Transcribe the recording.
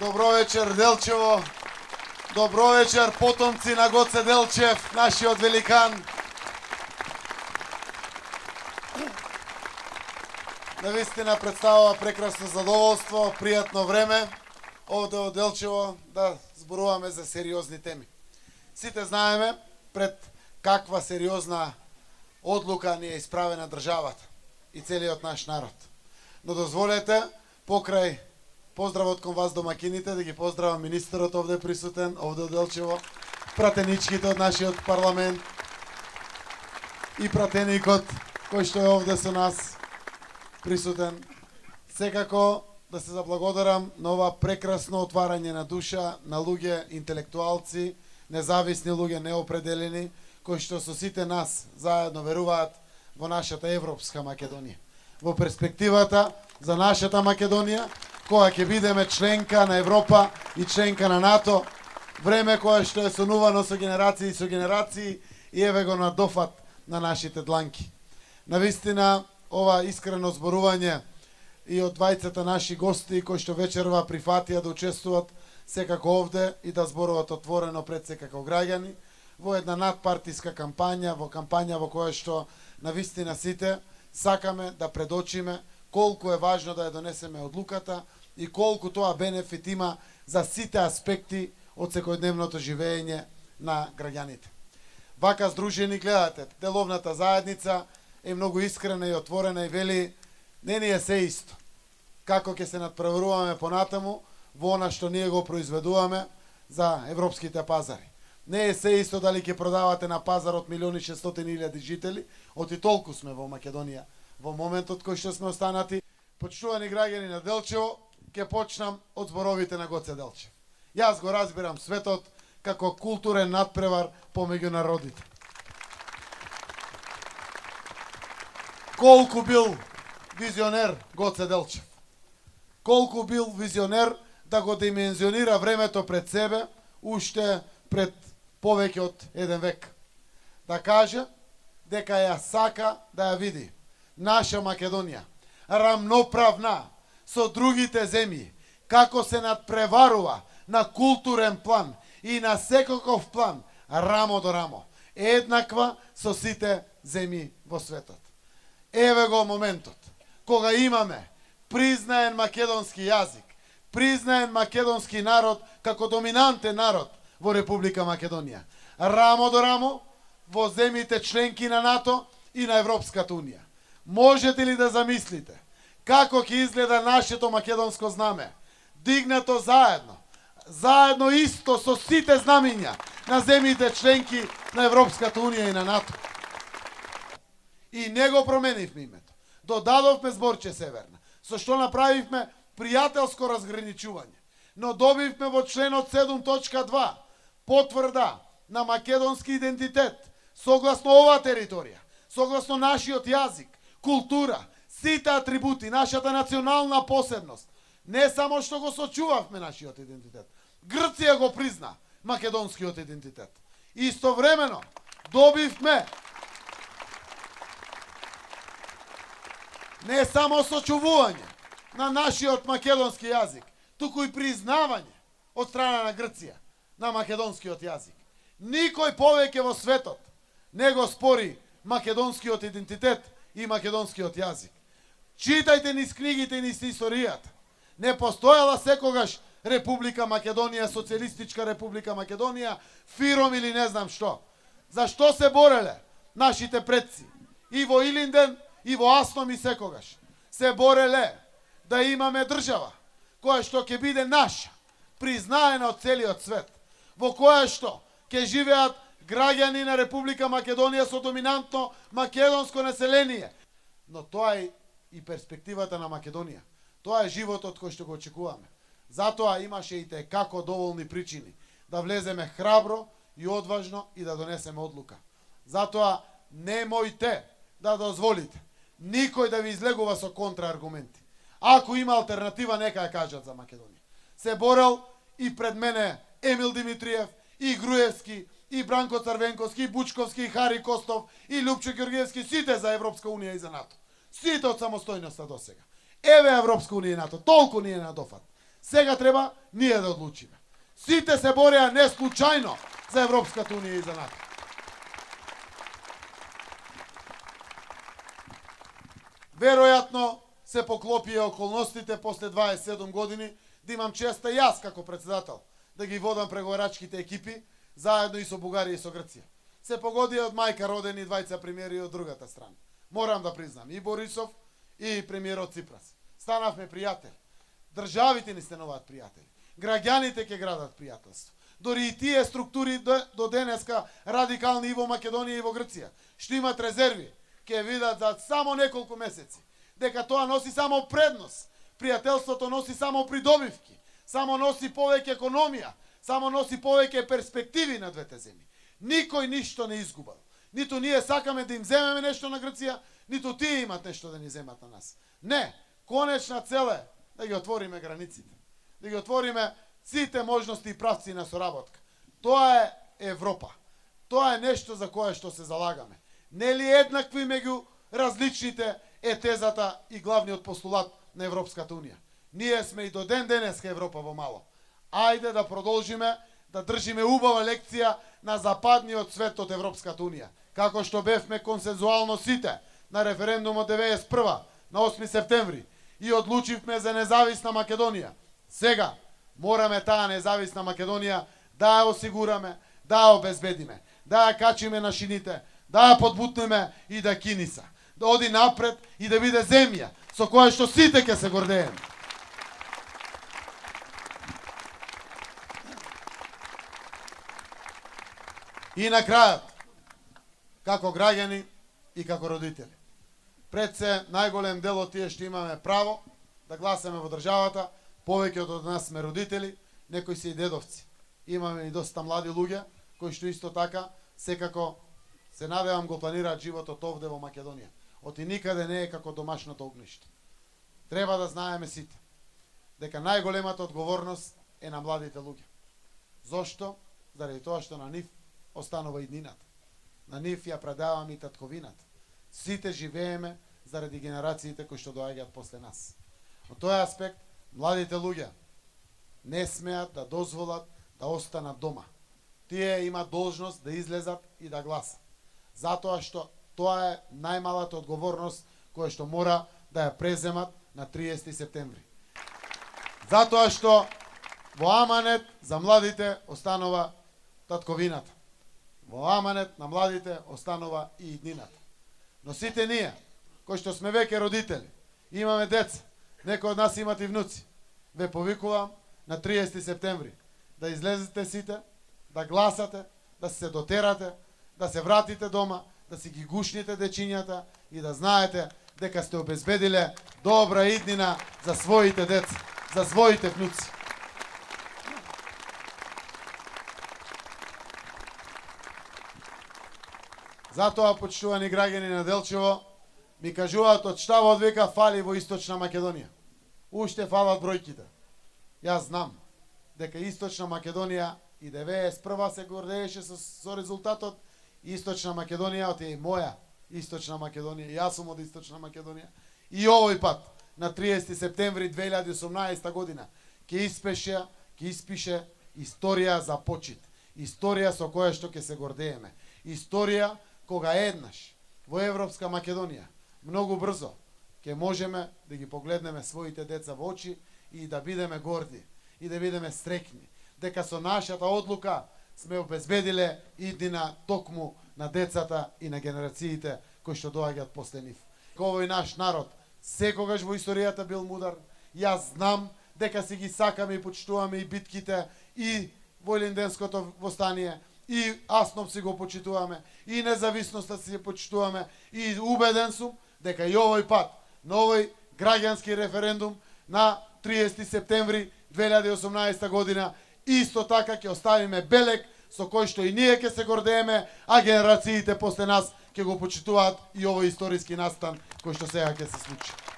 Добро вечер, Делчево. Добро вечер, потомци на Гоце Делчев, нашиот великан. Навистина представува прекрасно задоволство, пријатно време овде од Делчево да зборуваме за сериозни теми. Сите знаеме пред каква сериозна одлука ни е исправена државата и целиот наш народ. Но дозволете, покрај поздравот кон вас домакините, да ги поздравам министерот овде присутен, овде од Делчево, пратеничките од нашиот парламент и пратеникот кој што е овде со нас присутен. Секако да се заблагодарам на ова прекрасно отварање на душа на луѓе, интелектуалци, независни луѓе, неопределени, кои што со сите нас заедно веруваат во нашата европска Македонија. Во перспективата за нашата Македонија, која ќе бидеме членка на Европа и членка на НАТО, време кое што е сонувано со генерации и еве го на дофат на нашите дланки. Навистина, ова искрено зборување и од двајцата наши гости кои што вечерва прифатија да учествуват секако овде и да зборуват отворено пред секако граѓани во една надпартиска кампања, во кампања во која што навистина сите сакаме да предочиме колку е важно да ја донесеме одлуката и колку тоа бенефит има за сите аспекти од секојдневното живење на граѓаните. Вака здружени гледате, деловната заедница е многу искрена и отворена и вели не ни е се исто. Како ќе се надпреваруваме понатаму во она што ние го произведуваме за европските пазари. Не е се исто дали ќе продавате на пазар од 1.600.000 жители, оти толку сме во Македонија во моментот кој што сме останати. Почитувани граѓани на Делчево, ќе почнам од зборовите на Гоце Делчев. Јас го разбирам светот како културен надпревар помеѓу народите. Колку бил визионер Гоце Делчев. Колку бил визионер да го димензионира времето пред себе, уште пред повеќе од еден век. Да каже дека ја сака да ја види наша Македонија рамноправна со другите земји, како се надпреварува на културен план и на секаков план, рамо до рамо, еднаква со сите земји во светот. Еве го моментот кога имаме признаен македонски јазик, признаен македонски народ како доминантен народ во Република Македонија. Рамо до рамо во земјите членки на НАТО и на Европската Унија. Можете ли да замислите како ќе изгледа нашето македонско знаме, дигнато заедно исто со сите знамиња на земјите членки на Европската Унија и на НАТО? И не го променивме името. Додадовме зборче Северна, со што направивме пријателско разграничување. Но добивме во членот 7.2 потврда на македонски идентитет, согласно оваа територија, согласно нашиот јазик, култура, сите атрибути, нашата национална посебност. Не само што го сочувавме нашиот идентитет, Грција го призна македонскиот идентитет. Истовремено добивме не само сочувување на нашиот македонски јазик, туку и признавање од страна на Грција на македонскиот јазик. Никој повеќе во светот не го спори македонскиот идентитет и македонскиот јазик. Читајте низ книгите и низ историјата. Не постојала секогаш Република Македонија, Социјалистичка Република Македонија, Фиром или не знам што. Зашто се бореле нашите предци? И во Илинден, и во Асном и секогаш. Се бореле да имаме држава, која што ќе биде наша, признаена од целиот свет, во која што ќе живеат граѓани на Република Македонија со доминантно македонско население. Но тоа е и перспективата на Македонија. Тоа е животот кој што го очекуваме. Затоа имаше и како доволни причини да влеземе храбро и одважно и да донесеме одлука. Затоа немојте да дозволите никој да ви излегува со контрааргументи. Ако има алтернатива, нека ја кажат за Македонија. Се борел и пред мене Емил Димитриев, и Груевски, и Бранко Црвенковски, и Бучковски, и Хари Костов, и Лупчо Ѓорѓевски, сите за Европска Унија и за НАТО. Сите од самостојноста до сега. Еве Европска Унија и НАТО, толку ни е на дофат. Сега треба ние да одлучиме. Сите се бореа не случајно за Европската унија и за НАТО. Веројатно се поклопија околностите после 27 години да имам честа јас како председател да ги водам преговарачките екипи заедно и со Бугарија и со Грција. Се погодија од мајка родени двајца премиери од другата страна. Морам да признам, и Борисов и премиерот Ципрас. Станавме пријатели. Државите ни стануваат пријатели. Граѓаните ќе градат пријателство. Дори и тие структури до денеска радикални и во Македонија и во Грција, што имат резерви, ќе видат за само неколку месеци дека тоа носи само предност. Пријателството носи само придобивки, само носи повеќе економија, само носи повеќе перспективи на двете земји. Никој ништо не изгубал. Ниту ние сакаме да им земеме нешто на Грција, ниту тие имат нешто да ни земат на нас. Не, конечна цел е да ги отвориме границите, да ги отвориме сите можности и правци на соработка. Тоа е Европа. Тоа е нешто за кое што се залагаме. Нели еднакви меѓу различните е тезата и главниот постулат на Европската унија. Ние сме и до ден денеска Европа во мало. Ајде да продолжиме да држиме убава лекција на западниот свет од Европската унија. Како што бевме консензуално сите на референдумот 91 на 8 септември и одлучивме за независна Македонија. Сега мораме таа независна Македонија да ја осигураме, да ја обезбедиме, да ја качиме на шините, да ја подбутнеме и да киниса, да оди напред и да биде земја со која што сите ќе се гордееме. И на крајот, како граѓани и како родители, пред се најголем дел од тие што имаме право да гласаме во државата, повеќето од нас сме родители, некои се и дедовци. Имаме и доста млади луѓе кои што исто така секако се надевам го планираат животот овде во Македонија. Оти никаде не е како домашното огниште. Треба да знаеме сите дека најголемата одговорност е на младите луѓе. Зошто? Заради тоа што на нив останува иднината. На нив ја предаваме и татковината. Сите живееме заради генерациите кои што доаѓаат после нас. Од тој аспект, младите луѓе не смеат да дозволат да останат дома. Тие имаат должност да излезат и да гласат. Затоа што тоа е најмалата одговорност која што мора да ја преземат на 30 септември. Затоа што во аманет за младите останува татковината. Во аманет на младите останува и иднината. Но сите ние, кои што сме веќе родители, имаме деца, некои од нас имат и внуци, ве повикувам на 30 септември да излезете сите, да гласате, да се дотерате, да се вратите дома, да си ги гушните дечињата и да знаете дека сте обезбедиле добра иднина за своите деца, за своите внуци. Затоа, почитувани граѓани на Делчево, ми кажуваат од штабот века фали во Источна Македонија. Уште фалат бројките. Јас знам дека Источна Македонија и 91 се гордееше со резултатот. Источна Македонија, оти е моја Источна Македонија, јас сум од Источна Македонија. И овој пат, на 30 септември 2018 година, ќе испише историја за почит. Историја со која што ќе се гордееме. Историја кога еднаш во Европска Македонија многу брзо ќе можеме да ги погледнеме своите деца во очи и да бидеме горди и да бидеме стрекни дека со нашата одлука сме обезбедиле иднина токму на децата и на генерациите кои што доаѓаат после нив. Овој наш народ секогаш во историјата бил мудар. Јас знам дека си ги сакаме и почитуваме и битките и Војлинденското востание, и Аснов си го почитуваме, и независноста си ја почитуваме, и убеден сум дека и овој пат, на овој граѓански референдум на 30 септември 2018 година, исто така ќе оставиме белег со кој што и ние ќе се гордееме, а генерациите после нас ќе го почитуваат и овој историски настан кој што сега ќе се случи.